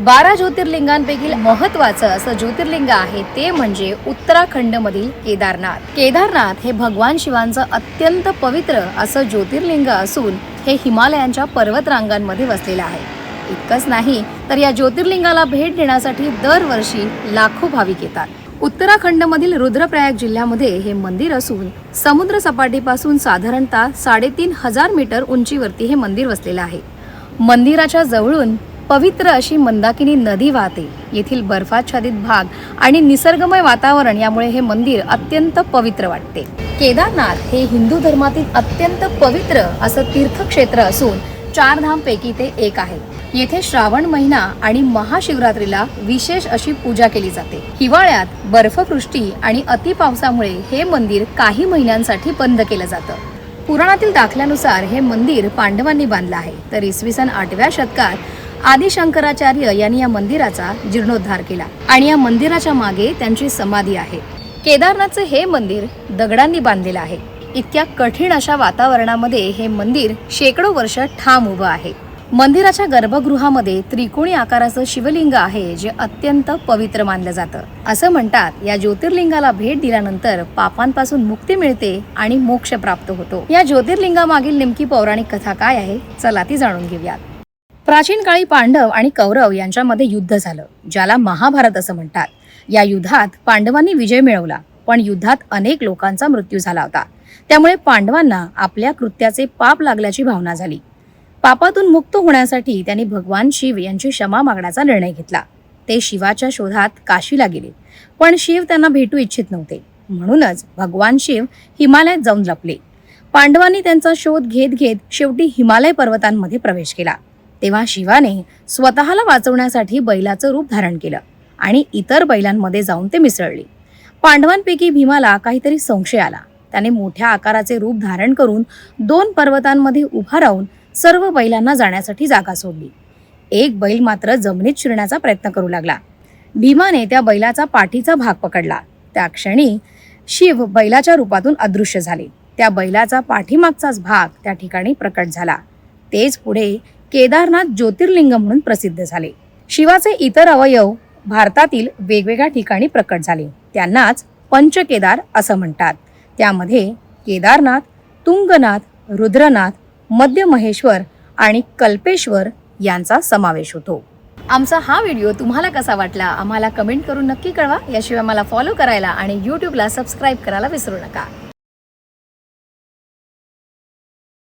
12 ज्योतिर्लिंगांपैकी महत्त्वाचं असं ज्योतिर्लिंग आहे ते म्हणजे उत्तराखंडमधील केदारनाथ. केदारनाथ हे भगवान शिवांचं अत्यंत पवित्र असं ज्योतिर्लिंग असून हे हिमालयांच्या पर्वतरांगांमध्ये वसलेलं आहे. इतकंच नाही तर या ज्योतिर्लिंगाला भेट देण्यासाठी दरवर्षी लाखो भाविक येतात. उत्तराखंडमधील रुद्रप्रयाग जिल्ह्यामध्ये हे मंदिर असून समुद्र सपाटीपासून साधारणतः 3,500 मीटर उंचीवरती हे मंदिर वसलेलं आहे. मंदिराच्या जवळून पवित्र अशी मंदाकिनी नदी वाहते. येथील बर्फाच्छादित भाग आणि निसर्गमय वातावरण यामुळे हे मंदिर अत्यंत पवित्र वाटते. केदारनाथ हे हिंदू धर्मातील अत्यंत पवित्र असं तीर्थक्षेत्र असून 4 धामपैकी ते एक आहे. येथे श्रावण महिना आणि महाशिवरात्रीला विशेष अशी पूजा केली जाते. हिवाळ्यात बर्फवृष्टी आणि अतिपावसामुळे हे मंदिर काही महिन्यांसाठी बंद केलं जातं. पुराणातील दाखल्यानुसार हे मंदिर पांडवांनी बांधलं आहे, तर इसवी सन 8व्या शतकात आदि शंकराचार्य यांनी या मंदिराचा जीर्णोद्धार केला आणि या मंदिराच्या मागे त्यांची समाधी आहे. केदारनाथचे हे मंदिर दगडांनी बांधलेलं आहे. इतक्या कठीण अशा वातावरणामध्ये हे मंदिर शेकडो वर्ष ठाम उभं आहे. मंदिराच्या गर्भगृहामध्ये त्रिकोणी आकाराचं शिवलिंग आहे जे अत्यंत पवित्र मानलं जातं. असं म्हणतात या ज्योतिर्लिंगाला भेट दिल्यानंतर पापांपासून मुक्ती मिळते आणि मोक्ष प्राप्त होतो. या ज्योतिर्लिंगामागील नेमकी पौराणिक कथा काय आहे, चला ती जाणून घेऊयात. प्राचीन काळी पांडव आणि कौरव यांच्यामध्ये युद्ध झालं, ज्याला महाभारत असं म्हणतात. या युद्धात पांडवांनी विजय मिळवला, पण युद्धात अनेक लोकांचा मृत्यू झाला होता. त्यामुळे पांडवांना आपल्या कृत्याचे पाप लागल्याची भावना झाली. पापातून मुक्त होण्यासाठी त्यांनी भगवान शिव यांची क्षमा मागण्याचा निर्णय घेतला. ते शिवाच्या शोधात काशीला गेले, पण शिव त्यांना भेटू इच्छित नव्हते. म्हणूनच भगवान शिव हिमालयात जाऊन लपले. पांडवांनी त्यांचा शोध घेत घेत शेवटी हिमालय पर्वतांमध्ये प्रवेश केला. तेव्हा शिवाने स्वतःला वाचवण्यासाठी बैलाचं रूप धारण केलं आणि इतर बैलांमध्ये जाऊन ते मिसळले. पांडवांपैकी भीमाला काहीतरी संशय आला. त्याने मोठ्या आकाराचे रूप धारण करून 2 पर्वतांमध्ये उभा राहून सर्व बैलांना जाण्यासाठी जागा सोडली. एक बैल मात्र जमिनीत शिरण्याचा प्रयत्न करू लागला. भीमाने त्या बैलाचा पाठीचा भाग पकडला. त्या क्षणी शिव बैलाच्या रूपातून अदृश्य झाले. त्या बैलाचा पाठीमागचाच भाग त्या ठिकाणी प्रकट झाला. तेच पुढे केदारनाथ ज्योतिर्लिंग म्हणून प्रसिद्ध झाले. शिवाचे इतर अवयव भारतातील वेगवेगळ्या ठिकाणी प्रकट झाले. त्यांनाच पंचकेदार असं म्हणतात. त्यामध्ये केदारनाथ, तुंगनाथ, रुद्रनाथ, मध्य महेश्वर आणि कल्पेश्वर यांचा समावेश होतो. आमचा हा व्हिडिओ तुम्हाला कसा वाटला आम्हाला कमेंट करून नक्की कळवा. याशिवाय मला फॉलो करायला आणि YouTubeला सबस्क्राईब करायला विसरू नका.